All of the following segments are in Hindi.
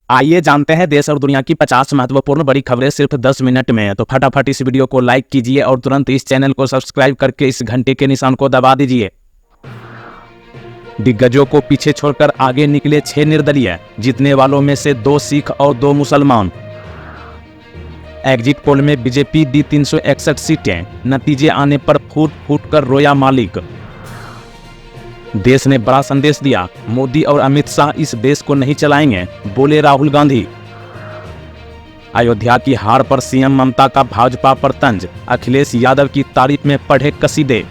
आइए जानते हैं देश और दुनिया की 50 महत्वपूर्ण बड़ी खबरें सिर्फ 10 मिनट में। तो फटाफट इस वीडियो को लाइक कीजिए और तुरंत इस चैनल को सब्सक्राइब करके इस घंटे के निशान को दबा दीजिए। दिग्गजों को पीछे छोड़कर आगे निकले 6 निर्दलीय, जीतने वालों में से 2 सिख और 2 मुसलमान। एग्जिट पोल में बीजेपी दी 361 सीटें, नतीजे आने पर फूट फूट कर रोया मालिक। देश ने बड़ा संदेश दिया, मोदी और अमित शाह इस देश को नहीं चलाएंगे, बोले राहुल गांधी। अयोध्या की हार पर सीएम ममता का भाजपा पर तंज, अखिलेश यादव की तारीफ में पढ़े कसीदे।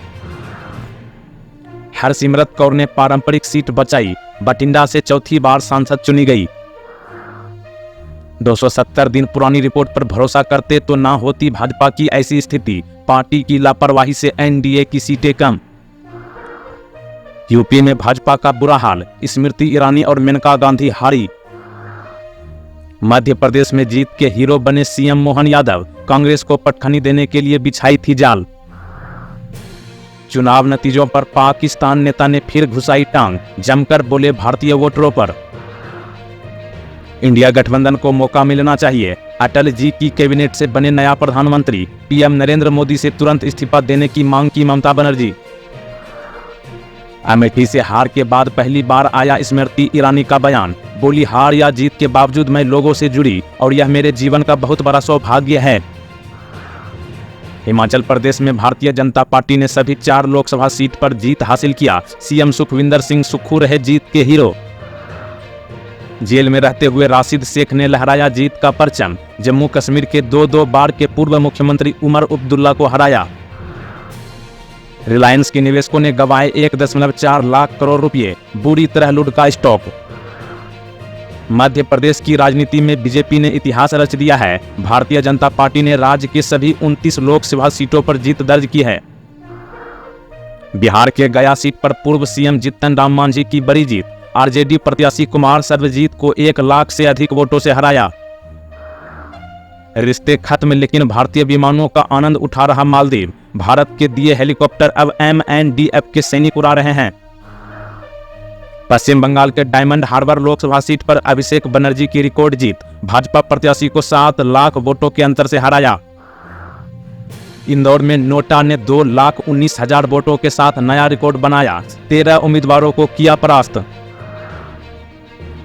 हरसिमरत कौर ने पारंपरिक सीट बचाई, बठिंडा से चौथी बार सांसद चुनी गई। 270 दिन पुरानी रिपोर्ट पर भरोसा करते तो ना होती भाजपा की ऐसी स्थिति, पार्टी की लापरवाही से एनडीए की सीटें कम। यूपी में भाजपा का बुरा हाल, स्मृति ईरानी और मेनका गांधी हारी। मध्य प्रदेश में जीत के हीरो बने सीएम मोहन यादव, कांग्रेस को पटखनी देने के लिए बिछाई थी जाल। चुनाव नतीजों पर पाकिस्तान नेता ने फिर घुसाई टांग, जमकर बोले भारतीय वोटरों पर। इंडिया गठबंधन को मौका मिलना चाहिए, अटल जी की कैबिनेट से बने नया प्रधानमंत्री। पीएम नरेंद्र मोदी से तुरंत इस्तीफा देने की मांग की ममता बनर्जी। अमेठी से हार के बाद पहली बार आया स्मृति ईरानी का बयान, बोली हार या जीत के बावजूद मैं लोगों से जुड़ी और यह मेरे जीवन का बहुत बड़ा सौभाग्य है। हिमाचल प्रदेश में भारतीय जनता पार्टी ने सभी 4 लोकसभा सीट पर जीत हासिल किया, सीएम सुखविंदर सिंह सुक्खू रहे जीत के हीरो। जेल में रहते हुए राशिद शेख ने लहराया जीत का परचम, जम्मू कश्मीर के 2 बार के पूर्व मुख्यमंत्री उमर अब्दुल्ला को हराया। रिलायंस के निवेशकों ने गंवाए 1.4 लाख करोड़ रुपए, बुरी तरह लुढ़का स्टॉक। मध्य प्रदेश की राजनीति में बीजेपी ने इतिहास रच दिया है, भारतीय जनता पार्टी ने राज्य के सभी 29 लोकसभा सीटों पर जीत दर्ज की है। बिहार के गया सीट पर पूर्व सीएम जीतन राम मांझी की बड़ी जीत, आरजेडी प्रत्याशी कुमार सर्वजीत को 1 लाख से अधिक वोटों से हराया। रिश्ते खत्म लेकिन भारतीय विमानों का आनंद उठा रहा मालदीव, भारत के दिए हेलीकॉप्टर अब MNDF के सैनिक उड़ा रहे हैं। पश्चिम बंगाल के डायमंड हार्बर लोकसभा सीट पर अभिषेक बनर्जी की रिकॉर्ड जीत, भाजपा प्रत्याशी को 7 लाख वोटों के अंतर से हराया। इंदौर में नोटा ने 2,19,000 वोटों के साथ नया रिकॉर्ड बनाया, 13 उम्मीदवारों को किया परास्त।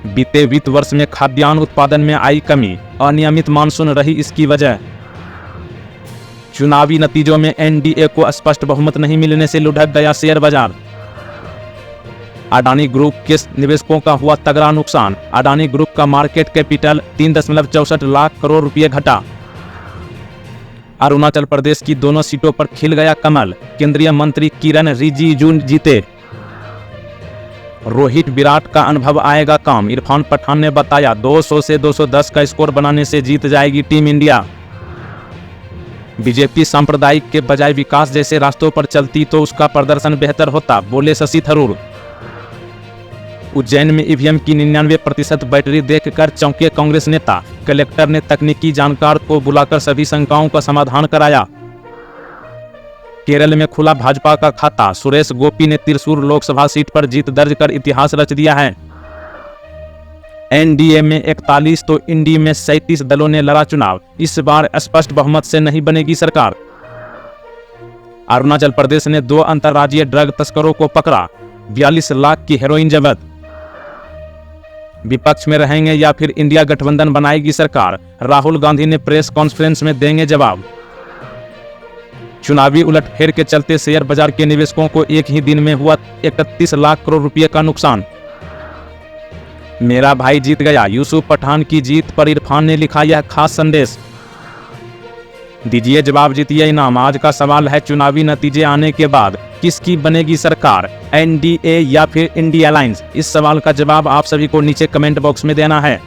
बीते वित्त वर्ष में खाद्यान्न उत्पादन में आई कमी, अनियमित मानसून रही इसकी वजह। चुनावी नतीजों में एनडीए को स्पष्ट बहुमत नहीं मिलने से लुढ़क गया शेयर बाजार। अडानी ग्रुप के निवेशकों का हुआ तगड़ा नुकसान, अडानी ग्रुप का मार्केट कैपिटल 3.64 लाख करोड़ रुपए घटा। अरुणाचल प्रदेश की दोनों सीटों पर खिल गया कमल, केंद्रीय मंत्री किरण रिजिजू जीते। रोहित विराट का अनुभव आएगा काम, इरफान पठान ने बताया 200 से 210 का स्कोर बनाने से जीत जाएगी टीम इंडिया। बीजेपी सांप्रदायिक के बजाय विकास जैसे रास्तों पर चलती तो उसका प्रदर्शन बेहतर होता, बोले शशि थरूर। उज्जैन में ईवीएम की 99% बैटरी देखकर चौंके कांग्रेस नेता, कलेक्टर ने तकनीकी जानकार को बुलाकर सभी शंकाओं का समाधान कराया। केरल में खुला भाजपा का खाता, सुरेश गोपी ने त्रिशूर लोकसभा सीट पर जीत दर्ज कर इतिहास रच दिया है। एनडीए में 41 तो इंडी में 37 दलों ने लड़ा चुनाव, इस बार स्पष्ट बहुमत से नहीं बनेगी सरकार। अरुणाचल प्रदेश ने 2 अंतर्राज्यीय ड्रग तस्करों को पकड़ा, 42 लाख की हेरोइन जब्त। विपक्ष में रहेंगे या फिर इंडिया गठबंधन बनाएगी सरकार, राहुल गांधी ने प्रेस कॉन्फ्रेंस में देंगे जवाब। चुनावी उलटफेर के चलते शेयर बाजार के निवेशकों को एक ही दिन में हुआ 31 लाख करोड़ रुपए का नुकसान। मेरा भाई जीत गया, यूसुफ पठान की जीत पर इरफान ने लिखा यह खास संदेश। दीजिए जवाब, जीतिए इनाम। आज का सवाल है, चुनावी नतीजे आने के बाद किसकी बनेगी सरकार, एनडीए या फिर इंडिया अलायंस? इस सवाल का जवाब आप सभी को नीचे कमेंट बॉक्स में देना है।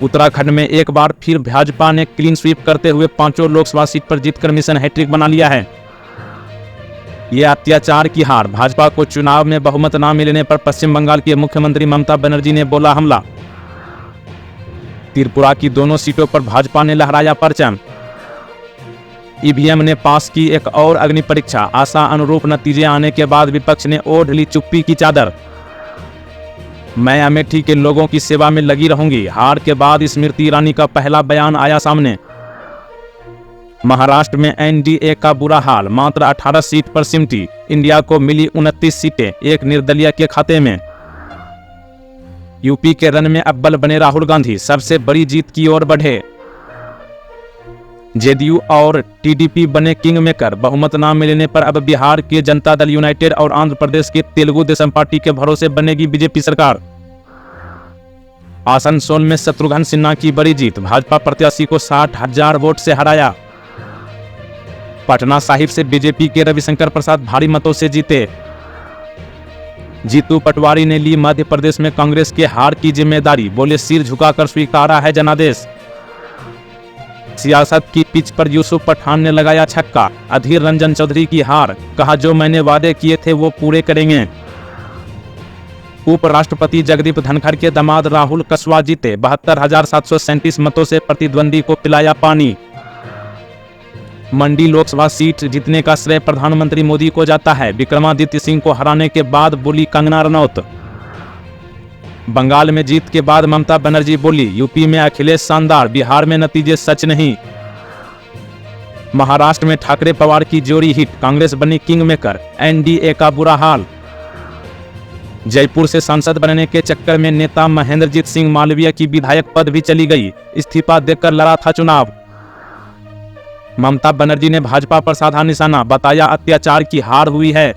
उत्तराखंड में एक बार फिर भाजपा ने क्लीन स्वीप करते हुए 5 लोकसभा सीट पर जीतकर मिशन हैट्रिक बना लिया है। यह अत्याचार की हार, भाजपा को चुनाव में बहुमत न मिलने पर पश्चिम बंगाल की मुख्यमंत्री ममता बनर्जी ने बोला हमला। त्रिपुरा की दोनों सीटों पर भाजपा ने लहराया परचम। ईवीएम ने पास की एक और अग्नि परीक्षा, आशा अनुरूप नतीजे आने के बाद विपक्ष ने ओढ़ ली चुप्पी की चादर। मैं अमेठी के लोगों की सेवा में लगी रहूंगी। हार के बाद स्मृति ईरानी का पहला बयान आया सामने। महाराष्ट्र में एनडीए का बुरा हाल, मात्र 18 सीट पर सिमटी। इंडिया को मिली 29 सीटें, एक निर्दलीय के खाते में। यूपी के रन में अव्वल बने राहुल गांधी, सबसे बड़ी जीत की ओर बढ़े। जेडीयू और टीडीपी बने किंग मेकर, बहुमत न मिलने पर अब बिहार के जनता दल यूनाइटेड और आंध्र प्रदेश के तेलुगु देशम पार्टी के भरोसे बनेगी बीजेपी सरकार। आसनसोल में शत्रुघ्न सिन्हा की बड़ी जीत, भाजपा प्रत्याशी को 60,000 वोट से हराया। पटना साहिब से बीजेपी के रविशंकर प्रसाद भारी मतों से जीते। जीतू पटवारी ने ली मध्य प्रदेश में कांग्रेस के हार की जिम्मेदारी, बोले सिर झुकाकर स्वीकारा है जनादेश। सियासत की पिच पर यूसुफ पठान ने लगाया छक्का, अधीर रंजन चौधरी की हार, कहा जो मैंने वादे किए थे वो पूरे करेंगे। उपराष्ट्रपति जगदीप धनखड़ के दामाद राहुल कसवा जीते, 72,737 मतों से प्रतिद्वंदी को पिलाया पानी। मंडी लोकसभा सीट जीतने का श्रेय प्रधानमंत्री मोदी को जाता है, विक्रमादित्य सिंह को हराने के बाद बोली कंगना रनौत। बंगाल में जीत के बाद ममता बनर्जी बोली, यूपी में अखिलेश शानदार, बिहार में नतीजे सच नहीं। महाराष्ट्र में ठाकरे पवार की जोड़ी हिट, कांग्रेस बनी किंग मेकर, एनडीए का बुरा हाल। जयपुर से सांसद बनने के चक्कर में नेता महेंद्रजीत सिंह मालवीय की विधायक पद भी चली गई, इस्तीफा देकर लड़ा था चुनाव। ममता बनर्जी ने भाजपा पर साधा निशाना, बताया अत्याचार की हार हुई है।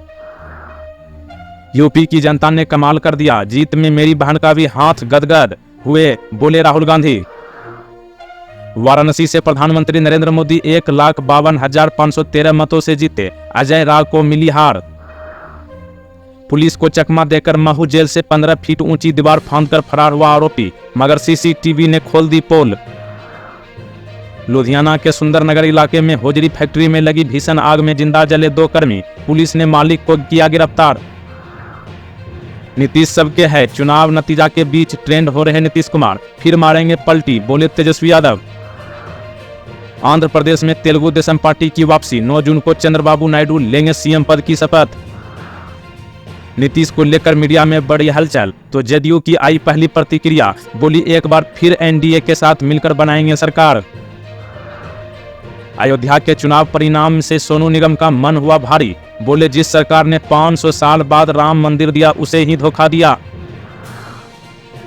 यूपी की जनता ने कमाल कर दिया, जीत में मेरी बहन का भी हाथ गदगद हुए, बोले राहुल गांधी। वाराणसी से प्रधानमंत्री नरेंद्र मोदी 1,52,513 मतों से जीते, अजय राव को मिली हार। पुलिस को चकमा देकर महू जेल से 15 फीट ऊंची दीवार फांदकर फरार हुआ आरोपी, मगर सीसीटीवी ने खोल दी पोल। लुधियाना के सुंदरनगर इलाके में होजरी फैक्ट्री में लगी भीषण आग में जिंदा जले 2 कर्मी, पुलिस ने मालिक को किया गिरफ्तार। नीतीश सबके है, चुनाव नतीजा के बीच ट्रेंड हो रहे नीतीश कुमार, फिर मारेंगे पलटी, बोले तेजस्वी यादव। आंध्र प्रदेश में तेलुगु देशम पार्टी की वापसी, 9 जून को चंद्रबाबू नायडू लेंगे सीएम पद की शपथ। नीतीश को लेकर मीडिया में बड़ी हलचल, तो जेडीयू की आई पहली प्रतिक्रिया, बोली एक बार फिर एनडीए के साथ मिलकर बनाएंगे सरकार। अयोध्या के चुनाव परिणाम से सोनू निगम का मन हुआ भारी, बोले जिस सरकार ने 500 साल बाद राम मंदिर दिया उसे ही धोखा दिया।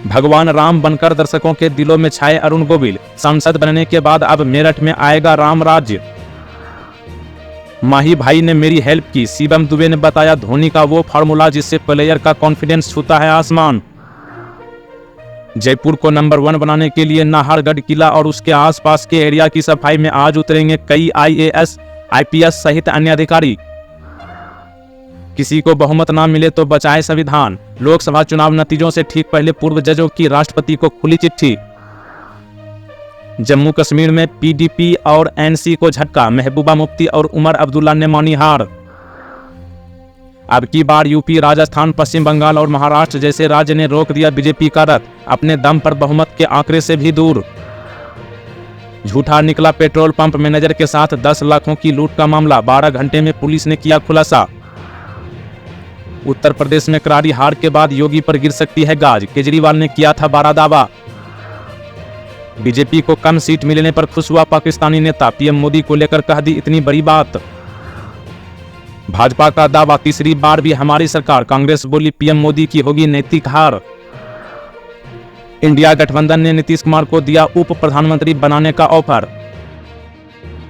भगवान राम बनकर दर्शकों के दिलों में छाए अरुण गोविल, सांसद बनने के बाद अब मेरठ में आएगा राम राज्य। माही भाई ने मेरी हेल्प की, शिवम दुबे ने बताया धोनी का वो फार्मूला जिससे प्लेयर का कॉन्फिडेंस छूता है आसमान। जयपुर को नंबर 1 बनाने के लिए नाहरगढ़ किला और उसके आसपास के एरिया की सफाई में आज उतरेंगे कई आईएएस, आईपीएस सहित अन्य अधिकारी। किसी को बहुमत ना मिले तो बचाए संविधान, लोकसभा चुनाव नतीजों से ठीक पहले पूर्व जजों की राष्ट्रपति को खुली चिट्ठी। जम्मू कश्मीर में पीडीपी और एनसी को झटका, महबूबा मुफ्ती और उमर अब्दुल्ला ने मानी हार। अब की बार यूपी, राजस्थान, पश्चिम बंगाल और महाराष्ट्र जैसे राज्य ने रोक दिया बीजेपी का रथ, अपने दम पर बहुमत के आंकड़े से भी दूर। झूठा निकला पेट्रोल पंप मैनेजर के साथ 10 लाखों की लूट का मामला, 12 घंटे में पुलिस ने किया खुलासा। उत्तर प्रदेश में करारी हार के बाद योगी पर गिर सकती है गाज, केजरीवाल ने किया था बड़ा दावा। बीजेपी को कम सीट मिलने पर खुश हुआ पाकिस्तानी नेता, पीएम मोदी को लेकर कह दी इतनी बड़ी बात। भाजपा का दावा, तीसरी बार भी हमारी सरकार, कांग्रेस बोली पीएम मोदी की होगी नैतिक हार। इंडिया गठबंधन ने नीतीश कुमार को दिया उप प्रधानमंत्री बनाने का ऑफर,